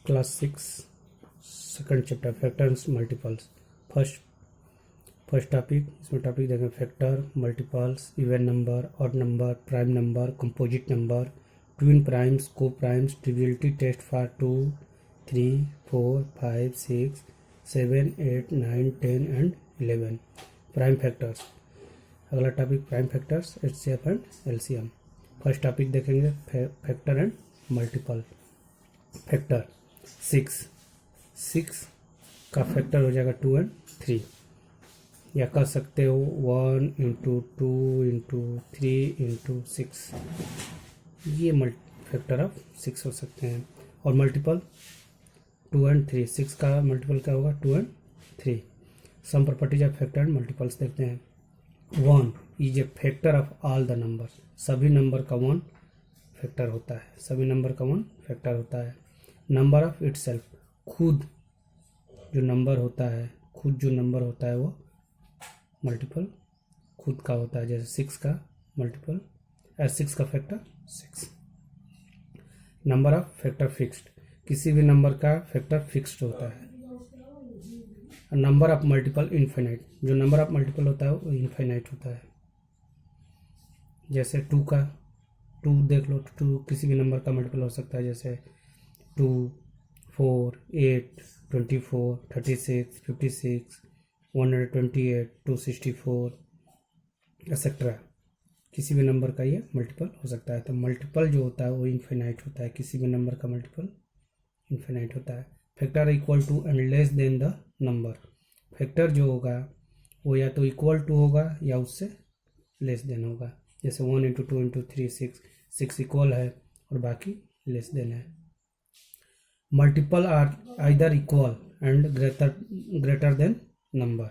Class 6 second chapter factors multiples. First topic, इसमें topic देखें factor, multiples, even number, odd number, prime number, composite number, twin primes, coprimes, triviality test for 2, 3, 4, 5, 6, 7, 8, 9, 10 and 11 prime factors. अगला topic prime factors, HCF and LCM. First topic देखेंगे factor and multiple. Factor 6 का factor हो जाएगा 2 and 3, या कह सकते हो 1 into 2 into 3 into 6, ये फैक्टर ऑफ 6 हो सकते हैं। और मल्टीपल 2 एंड 3, 6 का मल्टीपल क्या होगा 2 and 3। Some properties of factor and multiples देखते हैं। 1 is a factor of all the number, सभी नंबर का 1 फैक्टर होता है, सभी नंबर का 1 फैक्टर होता है। नंबर ऑफ इटसेल्फ, खुद जो नंबर होता है, खुद जो नंबर होता है वो मल्टीपल खुद का होता है, जैसे 6 का मल्टीपल 6 का factor 6। Number of factor fixed, किसी भी नंबर का फैक्टर फिक्स्ड होता है। नंबर ऑफ मल्टीपल इनफाइनाइट, जो नंबर ऑफ मल्टीपल होता है वो इनफाइनाइट होता है। जैसे 2 का 2 देख लो, 2 किसी भी नंबर का मल्टीपल हो सकता है, जैसे 2, 4, 8, 24, 36, 56, 128, 264 एक्सेट्रा, किसी भी नंबर का ये मल्टीपल हो सकता है। तो मल्टीपल जो होता है वो इनफाइनाइट होता है, किसी भी नंबर का मल्टीपल इनफाइनाइट होता है। Factor equal to and less than the number, factor जो होगा वो या तो इक्वल टू होगा या उससे लेस देन होगा। जैसे 1 इंटू 2 इंटू 3 6 इक्वल है और बाकी लेस देन है। Multiple are either equal and greater than number,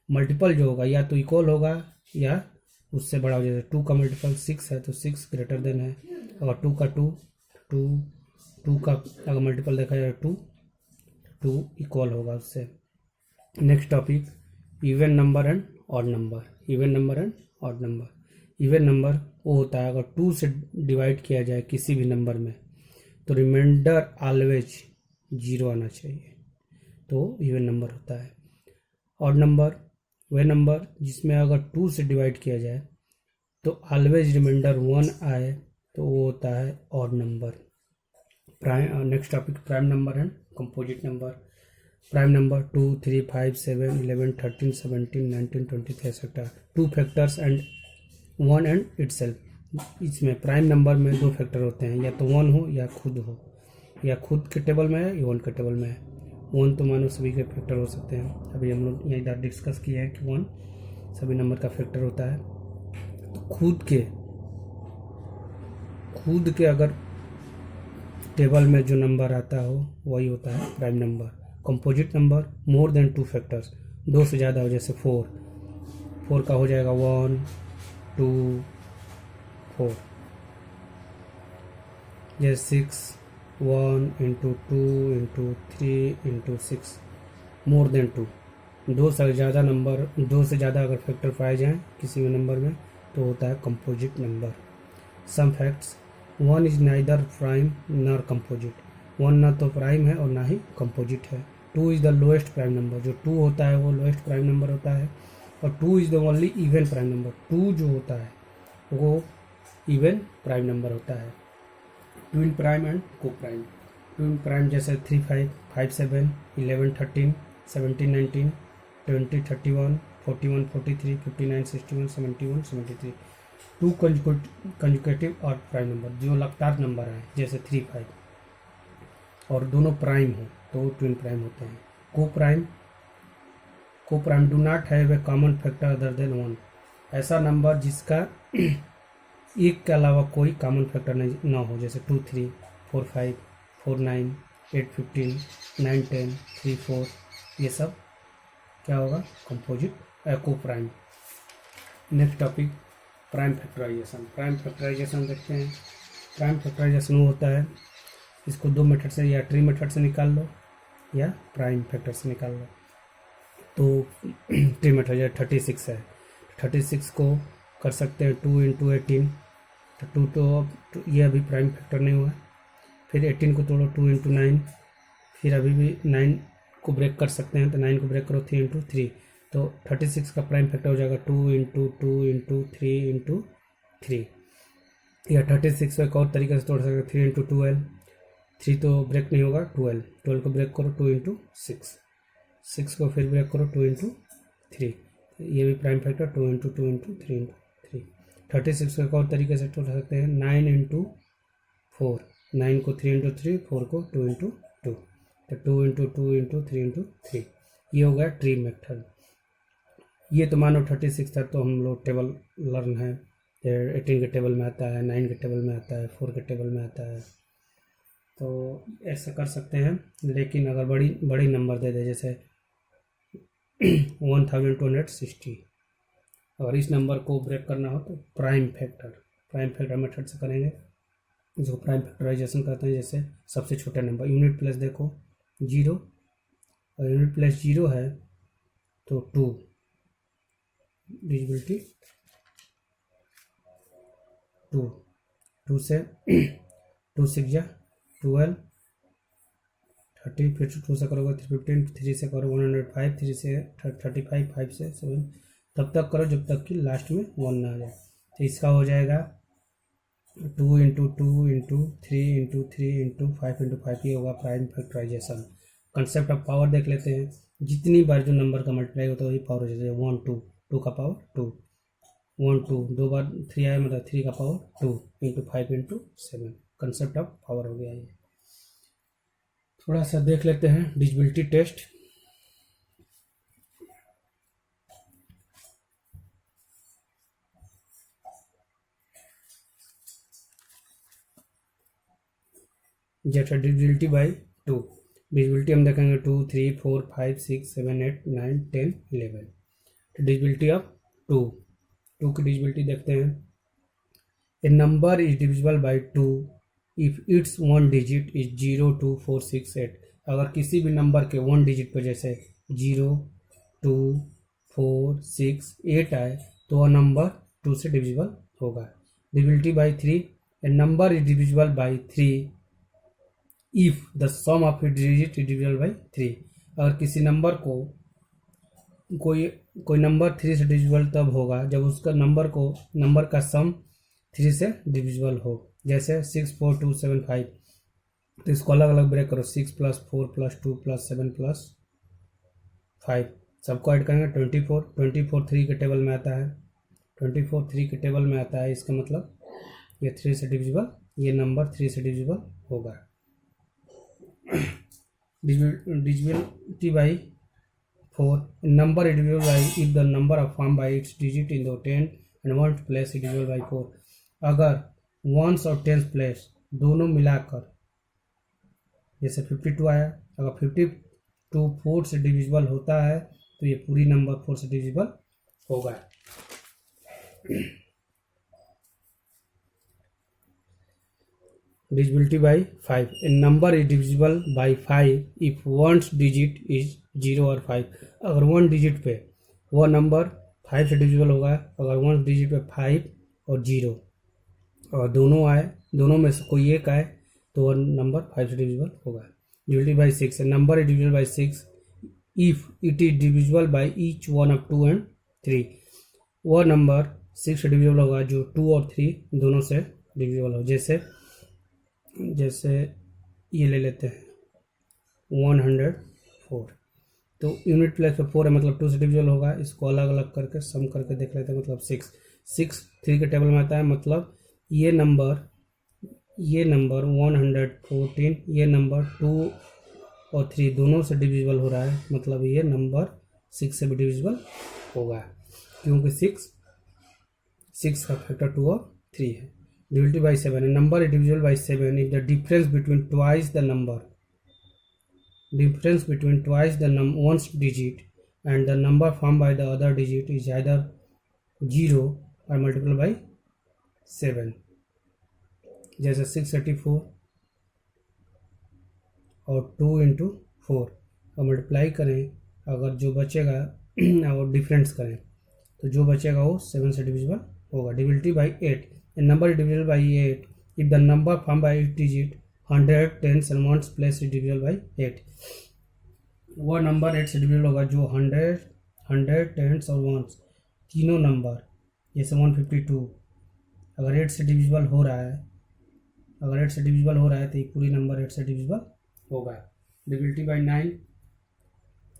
multiple जो होगा या तो इक्वल होगा या उससे बड़ा हो। जैसे 2 का मल्टीपल 6 है तो 6 ग्रेटर देन है। अगर 2 का 2 का अगर मल्टीपल देखा जाए 2 इक्वल होगा उससे। Next topic even number and odd number. Even number and odd number, even number वो होता है अगर 2 से डिवाइड किया जाए किसी भी नंबर में तो रिमाइंडर ऑलवेज 0 आना चाहिए, तो इवन नंबर होता है। ऑड नंबर वह नंबर जिसमें अगर 2 से डिवाइड किया जाए तो ऑलवेज रिमाइंडर 1 आए, तो वो होता है odd number. Next topic prime number and composite number. Prime number 2, 3, 5, 7, 11, 13, 17, 19, 23 etcetera. 2 factors and 1 and itself. इसमें प्राइम नंबर में 2 फैक्टर होते हैं, या तो 1 हो या खुद हो, या खुद के टेबल में है या 1 के टेबल में है। 1 तो मानो सभी के फैक्टर हो सकते हैं, अभी हम लोग यहाँ इधर डिस्कस किए हैं कि 1 सभी नंबर का फैक्टर होता है। तो खुद के अगर टेबल में जो नंबर आता हो वही होता है prime number. Composite number more than 2 factors, 2 से ज़्यादा हो, जैसे 4 का हो जाएगा 1, 2, 4। जैसे 6, 1 into 2 into 3 into 6, more than 2। 2 से ज़्यादा अगर फैक्टर पाए जाएँ किसी भी नंबर में तो होता है composite number. Some facts, 1 is neither prime nor composite, 1 ना तो प्राइम है और ना ही कंपोजिट है। 2 is the lowest prime number, जो 2 होता है वो लोएस्ट प्राइम नंबर होता है। और 2 is the only even prime number, 2 जो होता है वो इवन प्राइम नंबर होता है। ट्विन प्राइम एंड को प्राइम। ट्विन प्राइम जैसे 3, 5, 5, 7, 11, 13, 17, 19, 20, 31, 41, 43, 59, 61, 71, 73। 2 कंजुकेटिव और प्राइम नंबर, जो लगातार नंबर है जैसे 3, 5 और दोनों प्राइम हो तो ट्विन प्राइम होते हैं। को prime do not have a common factor other than 1, ऐसा नंबर जिसका एक के अलावा कोई कॉमन फैक्टर ना हो, जैसे 2, 3, 4, 5, 4, 9, 8, 15, 9, 10, 3, 4, ये सब क्या होगा कंपोजिट को prime. Next topic prime factorization. Prime factorization देखते हैं। प्राइम फैक्टराइजेशन वो होता है, इसको 2 मेथड से, या ट्री मेथड से निकाल लो या प्राइम फैक्टर से निकाल लो। तो ट्री मेथड जैसे 36 है, 36 को कर सकते हैं 2 इंटू 18, तो 2 तो ये अभी प्राइम फैक्टर नहीं हुआ। फिर 18 को तोड़ो 2 इंटू 9, फिर अभी भी 9 को ब्रेक कर सकते हैं, तो 9 को ब्रेक करो 3 इंटू 3, तो 36 का प्राइम फैक्टर हो जाएगा 2 इंटू 2 इंटू 3 इंटू 3। या 36 को एक और तरीके से तोड़ सकते 3 इंटू 12, 3 तो ब्रेक नहीं होगा, 12 को ब्रेक करो 2 इंटू 6, 6 को फिर ब्रेक करो 2 इंटू 3, ये भी prime factor 2 into 2 into 3 into 3। 36 को एक और तरीके से तोड़ सकते हैं 9 इंटू 4, 9 को 3 इंटू 3, 4 को 2 इंटू 2, तो 2 इंटू 2 इंटू 3 इंटू 3, ये हो गया ट्री मेथड। ये तो मानो 36 था, तो हम लोग टेबल लर्न है, 18 के टेबल में आता है, 9 के टेबल में आता है, 4 के टेबल में आता है, तो ऐसा कर सकते हैं। लेकिन अगर बड़ी नंबर दे दे, जैसे 1260, अगर इस नंबर को ब्रेक करना हो तो प्राइम फैक्टर मेथड से करेंगे, जो प्राइम फैक्टराइजेशन करते हैं। जैसे सबसे छोटा नंबर यूनिट प्लस देखो 0, और यूनिट प्लस 0 है तो 2, डिविजिबिलिटी 2 से 2 6 जा 12, 30, फिर 2 से करोगे 15, 3 से करो 105, 3 से 35, 5 से 7, तब तक करो जब तक कि लास्ट में 1 ना आ जाए। तो इसका हो जाएगा 2 into 2 into 3 into 3 into 5 into 5, ये होगा prime factorization. Concept of power देख लेते हैं, जितनी बार जो नंबर का मल्टीप्लाई होता है वही पावर हो जाता है। 1 2, 2 का पावर 2, 1 2, 2 बार 3 आया मतलब 3 का power 2 into 5 into 7, concept of power हो गया ये। थोड़ा सा देख लेते हैं डिविजिबिलिटी टेस्ट। जैसे डिविजिबिलिटी बाई 2, डिविजिबिलिटी हम देखेंगे 2 3 4 5 6 7 8 9 10 11। तो डिविजिबिलिटी ऑफ 2 की डिविजिबिलिटी देखते हैं। A number is divisible by 2 if its one digit is 0 2 4 6 8। अगर किसी भी नंबर के 1 डिजिट पर जैसे 0 2 4 6 8 आए तो वह नंबर 2 से डिविजिबल होगा। Divisibility by 3, a number is divisible by 3 if the sum of it digit is divisible by 3। अगर किसी नंबर को कोई नंबर 3 से डिविजिबल तब होगा जब उसका नंबर का सम 3 से डिविजिबल हो। जैसे 6 4 2 7 5, तो इसको अलग अलग ब्रेक करो, 6 + 4 + 2 + 7 + 5, सबको ऐड करेंगे 24 3 के टेबल में आता है, 24 3 के टेबल में आता है। इसका मतलब ये 3 से डिविजिबल, ये नंबर 3 से डिविजिबल होगा। Divisibility by 4, number is divisible by if the number of formed by its digit in the 10 and 1th place is divisible by 4। अगर वंस और टेंथ प्लेस दोनों मिलाकर जैसे 52 आया, अगर 52 4 से डिविजिबल होता है तो ये पूरी नंबर 4 से डिविजिबल होगा। Divisibility by 5, A number is divisible by 5 if ones digit is 0 और 5। अगर 1 डिजिट पे वह नंबर 5 से डिविजिबल होगा, अगर 1 डिजिट पे 5 और 0 और दोनों आए, दोनों में से कोई एक आए तो वह नंबर 5 से डिविजिबल होगा। Divisibility by 6, A number is divisible by 6 if it is divisible by each one of 2 and 3। वह नंबर 6 से डिविजिबल होगा जो 2 और 3 दोनों से डिविजिबल हो। जैसे ये ले लेते हैं 104, तो यूनिट प्लेस पे 4 है मतलब 2 से डिविजिबल होगा। इसको अलग अलग करके सम करके देख लेते हैं, मतलब 6 3 के टेबल में आता है, मतलब ये नंबर 114, ये नंबर 2 और 3 दोनों से डिविजिबल हो रहा है, मतलब ये नंबर 6 से भी डिविजिबल होगा, क्योंकि 6 का फैक्टर 2 और 3 है। Divisibility by 7, number is divisible by 7 if the difference between twice the one's digit and the number formed by the other digit is either 0 or multiplied by 7। जैसे 684 और 2 इंटू 4 और मल्टीप्लाई करें, अगर जो बचेगा और डिफरेंस करें तो जो बचेगा वो 7 से डिविजिबल होगा। Divisibility by 8, a number is divisible by 8 if the number form by 8 digit 100 tens and ones place is divisible by 8। वो नंबर 8 से डिविजिबल होगा जो 100 टेंस और वंस तीनों नंबर, जैसे 152 अगर 8 से डिविजिबल हो रहा है, तो ये पूरी नंबर 8 से डिविजिबल होगा। डिविजिबिलिटी बाई 9,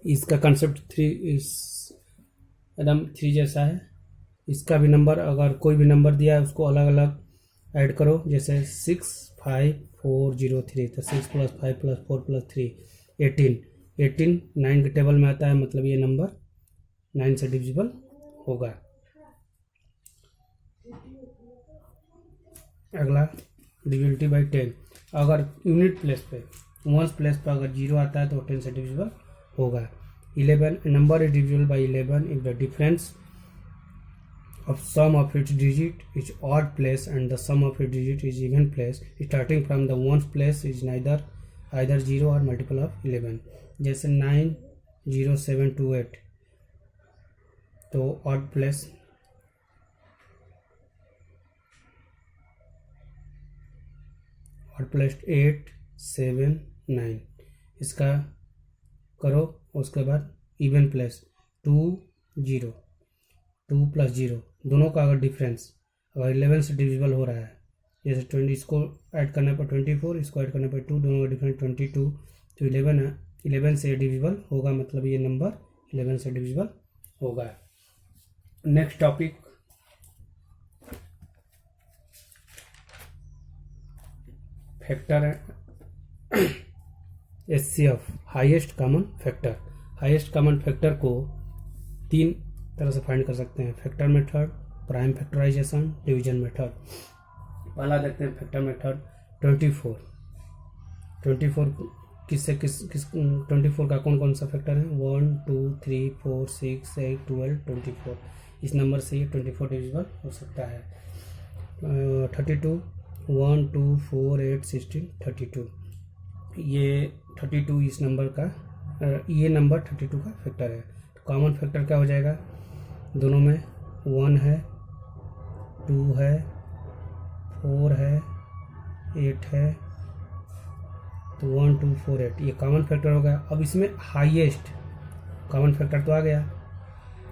इसका कंसेप्ट 3 इस एकदम 3 जैसा है। इसका भी नंबर, अगर कोई भी नंबर दिया है उसको अलग अलग ऐड करो, जैसे 6 5 4 0 3, तो 6 + 5 + 4 + 3 18 9 के टेबल में आता है, मतलब ये नंबर 9 से डिविजिबल होगा। अगला डिविजिबिलिटी बाई 10, अगर यूनिट प्लेस पे वंस प्लेस पे अगर 0 आता है तो 10 से डिविजिबल होगा। 11 number is divisible by 11 if the difference of sum of its digit is odd place and the sum of its digit is even place starting from the ones place is either 0 or multiple of 11, जैसे 9 0 7 2 8, तो odd place odd place 8 7 9, इसका करो। उसके बाद even place 2 0 2 + 0, दोनों का अगर difference अगर 11 से डिविजिबल हो रहा है, जैसे 20, इसको ऐड करने पर 24, इसको ऐड करने पर 2, दोनों का डिफरेंस 22, तो 11 है, 11 से डिविजिबल होगा, मतलब ये नंबर 11 से डिविजिबल होगा। नेक्स्ट टॉपिक फैक्टर है, HCF highest common factor. Highest common factor को 3 तरह से फाइंड कर सकते हैं, factor method, prime factorization, division method. पहला देखते हैं फैक्टर मेथड। 24 24 का कौन कौन सा फैक्टर है, 1 2 3 4 6 8 12 24, इस नंबर से ये 24 डिविजिबल हो सकता है। 32 1 2 4 8 16 32, ये 32 इस नंबर का ये नंबर 32 का फैक्टर है। तो कॉमन फैक्टर क्या हो जाएगा, दोनों में 1 है 2 है 4 है 8 है, तो 1 2 4 8 ये कॉमन फैक्टर हो गया। अब इसमें हाईएस्ट कॉमन फैक्टर तो आ गया,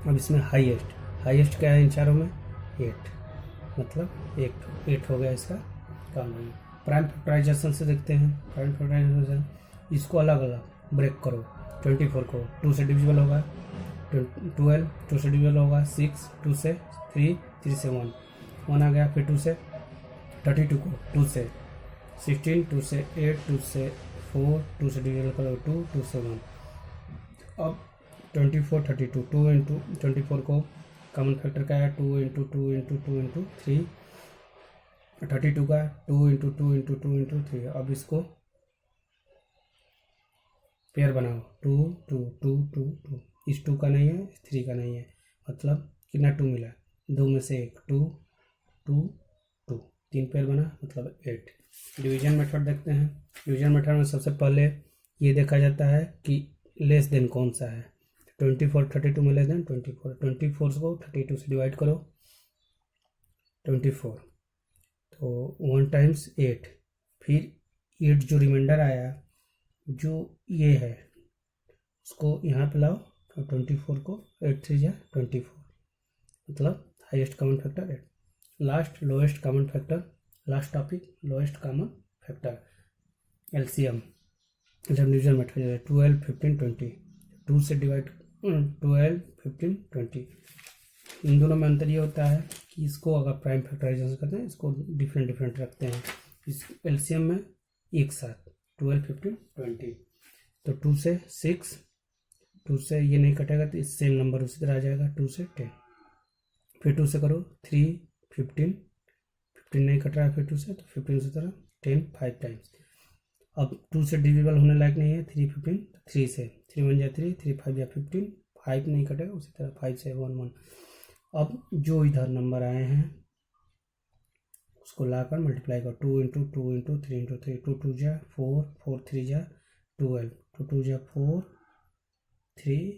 अब इसमें हाईएस्ट क्या है इन चारों में, 8, मतलब 8 हो गया इसका कॉमन। प्राइम फैक्टराइजेशन से देखते हैं, प्राइम फैक्टराइजेशन इसको अलग अलग ब्रेक करो। 24 को 2 से डिविजिबल होगा, 12 2 से डिविजिबल होगा, 6 2 से, 3 से 1 आ गया, फिर 2 से 32 को 2 से 16, 2 से 8, 2 से 4, 2 से डिविजिबल करो 2 से 1। अब 24 32 2 इंटू 24 को कॉमन फैक्टर का है 2 इंटू 2 इंटू 2 इंटू 3, 32 का 2 इंटू 2 इंटू 2 इंटू 3। अब इसको पेयर बनाओ, 2 2 2 2 2, इस 2 का नहीं है, इस 3 का नहीं है, मतलब कितना 2 मिला, 2 में से 1 2 2 2, 3 पेयर बना, मतलब 8। डिवीजन मेथड देखते हैं। डिवीजन मेथड में सबसे पहले ये देखा जाता है कि लेस देन कौन सा है। 24 32 में लेस देन 24 को 32 से डिवाइड करो, 24, तो 1 टाइम्स 8, फिर 8 जो रिमाइंडर आया जो ये है उसको यहाँ पे लाओ, और 24 को 8 3 जा 24, मतलब highest common factor 8। Last lowest common factor, last topic lowest common factor, LCM जब डिवीजन मेथड 12 15 20, 2 से डिवाइड 12 15 20, इन दोनों में अंतर ये होता है कि इसको अगर प्राइम फैक्टराइजेशन करते हैं इसको डिफरेंट रखते हैं, इस एलसीएम में एक साथ 12 15 20, तो 2 से 6, 2 से ये नहीं कटेगा तो इस सेम नंबर उसी तरह आ जाएगा, 2 से 10, फिर 2 से करो 3 15 नहीं कट रहा है, फिर 2 से, तो 15 से तरह 10 5 टाइम्स। अब 2 से डिविजिबल होने लायक नहीं है, 3 15, 3 से 3 1 जा 3 3 5 जा 15, 5 नहीं कटेगा, उसी तरह 5 से 1 1। अब जो इधर नंबर आए हैं उसको लाकर मल्टीप्लाई करो, 2 इंटू 2 इंटू 3 इंटू 3, 2 2 जा 4 4 3 जा 12, 2 2 जा 4 3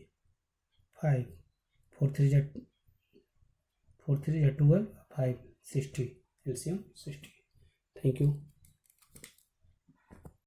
5, 4 3 जा 12 5 60, एलसीएम 60। Thank you.